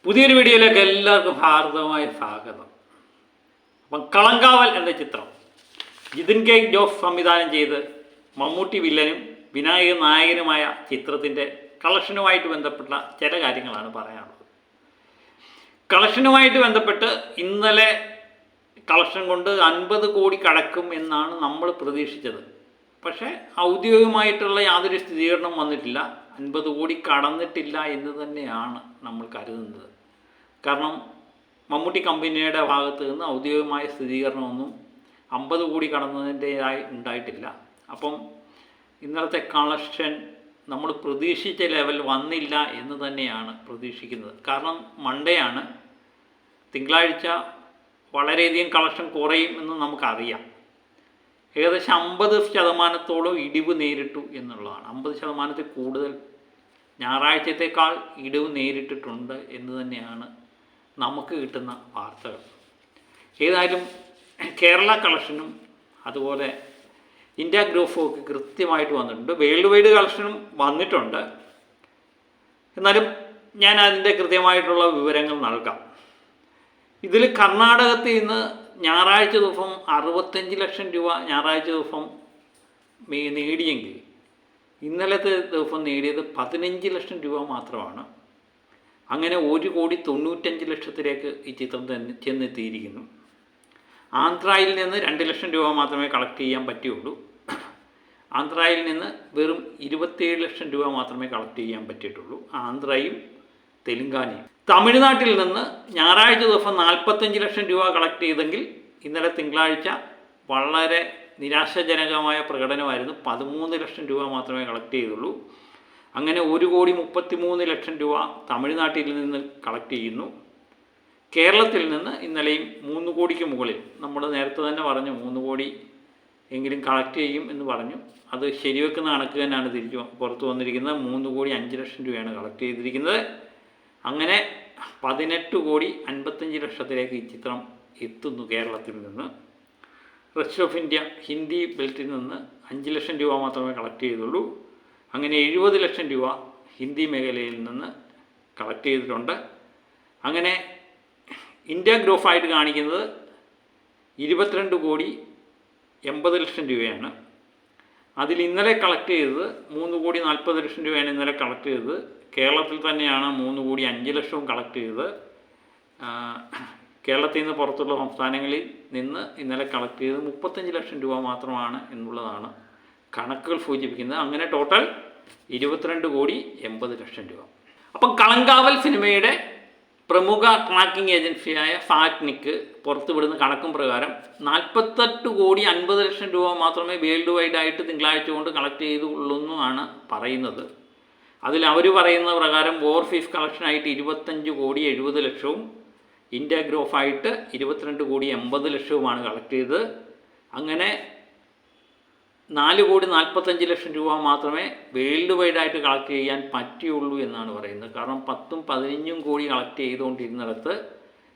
പുതിയൊരു വീഡിയോയിലേക്ക് എല്ലാവർക്കും ഹാർദവമായ സ്വാഗതം. അപ്പം കളങ്കാവൽ എന്ന ചിത്രം ജിതിൻ കെ ജോസ് സംവിധാനം ചെയ്ത് മമ്മൂട്ടി വില്ലനും വിനായക നായകനുമായ ചിത്രത്തിൻ്റെ കളക്ഷനുമായിട്ട് ബന്ധപ്പെട്ട ചില കാര്യങ്ങളാണ് പറയാനുള്ളത്. കളക്ഷനുമായിട്ട് ബന്ധപ്പെട്ട് ഇന്നലെ കളക്ഷൻ കൊണ്ട് 50 കോടി കടക്കും എന്നാണ് നമ്മൾ പ്രതീക്ഷിച്ചത്. പക്ഷേ ഔദ്യോഗികമായിട്ടുള്ള യാതൊരു സ്ഥിരീകരണം വന്നിട്ടില്ല. 50 കോടി കടന്നിട്ടില്ല എന്ന് തന്നെയാണ് നമ്മൾ കരുതുന്നത്. കാരണം മമ്മൂട്ടി കമ്പനിയുടെ ഭാഗത്ത് നിന്ന് ഔദ്യോഗികമായ സ്ഥിരീകരണമൊന്നും 50 കോടി കടന്നതിൻ്റെതായി ഉണ്ടായിട്ടില്ല. അപ്പം ഇന്നലത്തെ കളക്ഷൻ നമ്മൾ പ്രതീക്ഷിച്ച ലെവൽ വന്നില്ല എന്ന് തന്നെയാണ് പ്രതീക്ഷിക്കുന്നത്. കാരണം മൺഡേ ആണ്, തിങ്കളാഴ്ച വളരെയധികം കളക്ഷൻ കുറയും എന്ന് നമുക്കറിയാം. ഏകദേശം 50% ഇടിവ് നേരിട്ടു എന്നുള്ളതാണ്. 50% കൂടുതൽ ഞായറാഴ്ചത്തേക്കാൾ ഇടിവ് നേരിട്ടിട്ടുണ്ട് എന്ന് തന്നെയാണ് നമുക്ക് കിട്ടുന്ന വാർത്തകൾ. ഏതായാലും കേരള കളക്ഷനും അതുപോലെ ഇന്ത്യ ഗ്രൂപ്പും ഒക്കെ കൃത്യമായിട്ട് വന്നിട്ടുണ്ട്. വേൾഡ് വൈഡ് കളക്ഷനും വന്നിട്ടുണ്ട്. എന്നാലും ഞാൻ അതിൻ്റെ കൃത്യമായിട്ടുള്ള വിവരങ്ങൾ നൽകാം. ഇതിൽ കർണാടകത്തിൽ നിന്ന് ഞായറാഴ്ച ദിവസം 65 ലക്ഷം രൂപ ഞായറാഴ്ച ദിവസം നേടിയെങ്കിൽ ഇന്നലത്തെ ദിവസം നേടിയത് 15 ലക്ഷം രൂപ മാത്രമാണ്. അങ്ങനെ 1,95,00,000 ഈ ചിത്രം ചെന്നെത്തിയിരിക്കുന്നു. ആന്ധ്രയിൽ നിന്ന് 2 ലക്ഷം രൂപ മാത്രമേ കളക്ട് ചെയ്യാൻ പറ്റുകയുള്ളൂ. ആന്ധ്രയിൽ നിന്ന് വെറും 27 ലക്ഷം രൂപ മാത്രമേ കളക്ട് ചെയ്യാൻ പറ്റിയിട്ടുള്ളൂ. ആന്ധ്രയും തെലുങ്കാനയും. തമിഴ്നാട്ടിൽ നിന്ന് ഞായറാഴ്ച ദിവസം 45 ലക്ഷം രൂപ കളക്ട് ചെയ്തെങ്കിൽ ഇന്നലെ തിങ്കളാഴ്ച വളരെ നിരാശാജനകമായ പ്രകടനമായിരുന്നു. 13 ലക്ഷം രൂപ മാത്രമേ കളക്ട് ചെയ്തുള്ളൂ. അങ്ങനെ 1,33,00,000 രൂപ തമിഴ്നാട്ടിൽ നിന്ന് കളക്ട് ചെയ്യുന്നു. കേരളത്തിൽ നിന്ന് ഇന്നലെയും 3 കോടിക്ക് മുകളിൽ, നമ്മൾ നേരത്തെ തന്നെ പറഞ്ഞു 3 കോടി എങ്കിലും കളക്ട് ചെയ്യും എന്ന് പറഞ്ഞു. അത് ശരിവെക്കുന്ന കണക്ക് തന്നെയാണ് പുറത്തു വന്നിരിക്കുന്നത്. 3,05,00,000 രൂപയാണ് കളക്ട് ചെയ്തിരിക്കുന്നത്. അങ്ങനെ 18,55,00,000 ഈ ചിത്രം എത്തുന്നു കേരളത്തിൽ നിന്ന്. റെസ്റ്റ് ഓഫ് ഇന്ത്യ ഹിന്ദി ബെൽറ്റിൽ നിന്ന് 5 ലക്ഷം രൂപ മാത്രമേ കളക്ട് ചെയ്തുള്ളൂ. അങ്ങനെ 70 ലക്ഷം രൂപ ഹിന്ദി മേഖലയിൽ നിന്ന് കളക്ട് ചെയ്തിട്ടുണ്ട്. അങ്ങനെ ഇന്ത്യ ഗ്രൂപ്പായിട്ട് കാണിക്കുന്നത് 22,80,00,000 രൂപയാണ്. അതിൽ ഇന്നലെ കളക്ട് ചെയ്തത് 3,40,00,000 രൂപയാണ് ഇന്നലെ കളക്ട് ചെയ്തത്. കേരളത്തിൽ തന്നെയാണ് 3,05,00,000 കളക്ട് ചെയ്തത്. കേരളത്തിൽ നിന്ന് പുറത്തുള്ള സംസ്ഥാനങ്ങളിൽ നിന്ന് ഇന്നലെ കളക്ട് ചെയ്തത് 35 ലക്ഷം രൂപ മാത്രമാണ് എന്നുള്ളതാണ് കണക്കുകൾ സൂചിപ്പിക്കുന്നത്. അങ്ങനെ ടോട്ടൽ 22,80,00,000 രൂപ. അപ്പം കളങ്കാവൽ സിനിമയുടെ പ്രമുഖ ട്രാക്കിംഗ് ഏജൻസിയായ ഫാക്നിക്ക് പുറത്തുവിടുന്ന കണക്കും പ്രകാരം 48,50,00,000 രൂപ മാത്രമേ വേൾഡ് വൈഡായിട്ട് തിങ്കളാഴ്ച കൊണ്ട് കളക്ട് ചെയ്തുള്ളൂ എന്നാണ് പറയുന്നത്. അതിൽ അവർ പറയുന്ന പ്രകാരം ഓവർസീസ് കളക്ഷനായിട്ട് 25,70,00,000 ഇന്ത്യ ഗ്രൂപ്പായിട്ട് 22,80,00,000 കളക്ട് ചെയ്തത്. അങ്ങനെ 4,45,00,000 രൂപ മാത്രമേ വേൾഡ് വൈഡായിട്ട് കളക്ട് ചെയ്യാൻ പറ്റുകയുള്ളൂ എന്നാണ് പറയുന്നത്. കാരണം 10-15 കോടി കളക്ട് ചെയ്തുകൊണ്ടിരുന്നിടത്ത്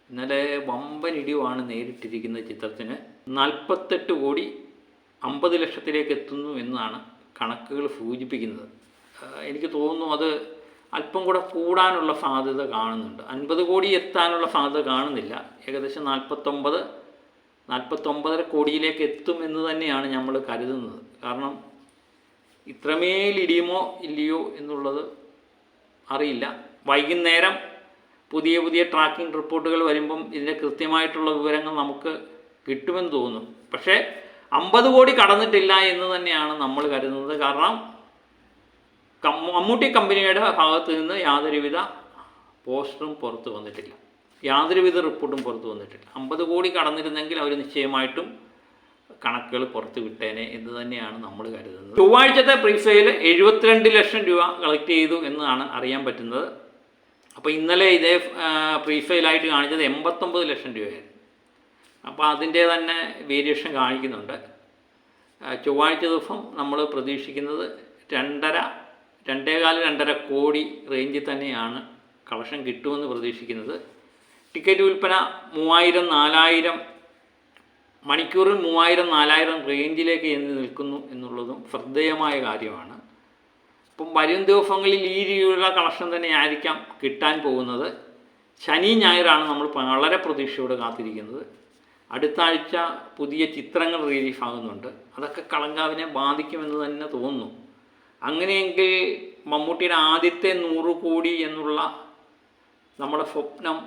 ഇന്നലെ വമ്പൻ ഇടിവാണ് നേരിട്ടിരിക്കുന്ന ചിത്രത്തിന്. 48,50,00,000 എത്തുന്നു എന്നാണ് കണക്കുകൾ സൂചിപ്പിക്കുന്നത്. എനിക്ക് തോന്നുന്നു അത് അല്പം കൂടെ കൂടാനുള്ള സാധ്യത കാണുന്നുണ്ട്. 50 കോടി എത്താനുള്ള സാധ്യത കാണുന്നില്ല. ഏകദേശം 49 കോടിയിലേക്ക് എത്തുമെന്ന് തന്നെയാണ് നമ്മൾ കരുതുന്നത്. കാരണം ഇത്രമേൽ ഇടിയുമോ ഇല്ലയോ എന്നുള്ളത് അറിയില്ല. വൈകുന്നേരം പുതിയ ട്രാക്കിംഗ് റിപ്പോർട്ടുകൾ വരുമ്പം ഇതിൻ്റെ കൃത്യമായിട്ടുള്ള വിവരങ്ങൾ നമുക്ക് കിട്ടുമെന്ന് തോന്നുന്നു. പക്ഷേ 50 കോടി കടന്നിട്ടില്ല എന്ന് തന്നെയാണ് നമ്മൾ കരുതുന്നത്. കാരണം മമ്മൂട്ടി കമ്പനിയുടെ ഭാഗത്ത് നിന്ന് യാതൊരുവിധ പോസ്റ്ററും പുറത്തു വന്നിട്ടില്ല, യാതൊരുവിധ റിപ്പോർട്ടും പുറത്തു വന്നിട്ടില്ല. 50 കോടി കടന്നിരുന്നെങ്കിൽ അവർ നിശ്ചയമായിട്ടും കണക്കുകൾ പുറത്തു വിട്ടേനെ എന്ന് തന്നെയാണ് നമ്മൾ കരുതുന്നത്. ചൊവ്വാഴ്ചത്തെ പ്രീസെയിൽ 72 ലക്ഷം രൂപ കളക്ട് ചെയ്തു എന്നാണ് അറിയാൻ പറ്റുന്നത്. അപ്പോൾ ഇന്നലെ ഇതേ പ്രീസെയിലായിട്ട് കാണിച്ചത് 89 ലക്ഷം രൂപയായിരുന്നു. അപ്പോൾ അതിൻ്റെ തന്നെ വേരിയേഷൻ കാണിക്കുന്നുണ്ട്. ചൊവ്വാഴ്ച ദിവസം നമ്മൾ പ്രതീക്ഷിക്കുന്നത് 2.5-2.5 കോടി റേഞ്ചിൽ തന്നെയാണ് കളക്ഷൻ കിട്ടുമെന്ന് പ്രതീക്ഷിക്കുന്നത്. ടിക്കറ്റ് വിൽപ്പന 3,000-4,000 മണിക്കൂറിൽ 3,000-4,000 റേഞ്ചിലേക്ക് ചെന്ന് നിൽക്കുന്നു എന്നുള്ളതും ശ്രദ്ധേയമായ കാര്യമാണ്. അപ്പം വരും ദിവസങ്ങളിൽ ഈ രീതിയിലുള്ള കളക്ഷൻ തന്നെ ആയിരിക്കാം കിട്ടാൻ പോകുന്നത്. ശനി ഞായറാണ് നമ്മൾ വളരെ പ്രതീക്ഷയോടെ കാത്തിരിക്കുന്നത്. അടുത്ത ആഴ്ച പുതിയ ചിത്രങ്ങൾ റിലീഫ് ആകുന്നുണ്ട്. അതൊക്കെ കളങ്കാവിനെ ബാധിക്കുമെന്ന് തന്നെ തോന്നുന്നു. അങ്ങനെയെങ്കിൽ മമ്മൂട്ടിയുടെ ആദ്യത്തെ 100 കോടി എന്നുള്ള നമ്മുടെ സ്വപ്നം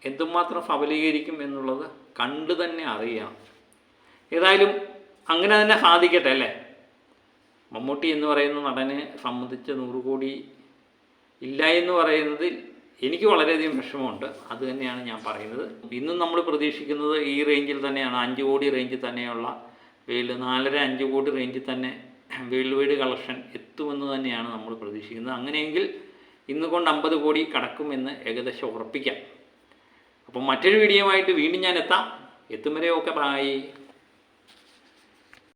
എന്തുമാത്രം സഫലീകരിക്കും എന്നുള്ളത് കണ്ടു തന്നെ അറിയാം. ഏതായാലും അങ്ങനെ തന്നെ സാധിക്കട്ടെ അല്ലേ. മമ്മൂട്ടി എന്ന് പറയുന്ന നടനെ സംബന്ധിച്ച് 100 കോടി ഇല്ല എന്ന് പറയുന്നതിൽ എനിക്ക് വളരെയധികം വിഷമമുണ്ട്. അത് തന്നെയാണ് ഞാൻ പറയുന്നത്. ഇന്നും നമ്മൾ പ്രതീക്ഷിക്കുന്നത് ഈ റേഞ്ചിൽ തന്നെയാണ്, 5 കോടി റേഞ്ചിൽ തന്നെയുള്ള 4.5-5 കോടി റേഞ്ചിൽ തന്നെ വേൾഡ് വൈഡ് കളക്ഷൻ എത്തുമെന്ന് തന്നെയാണ് നമ്മൾ പ്രതീക്ഷിക്കുന്നത്. അങ്ങനെയെങ്കിൽ ഇന്ന് കൊണ്ട് 50 കോടി കടക്കുമെന്ന് ഏകദേശം ഉറപ്പിക്കാം. അപ്പം മറ്റൊരു വീഡിയോയുമായിട്ട് വീണ്ടും ഞാൻ എത്തും വരെ ഒക്കെ ബൈ.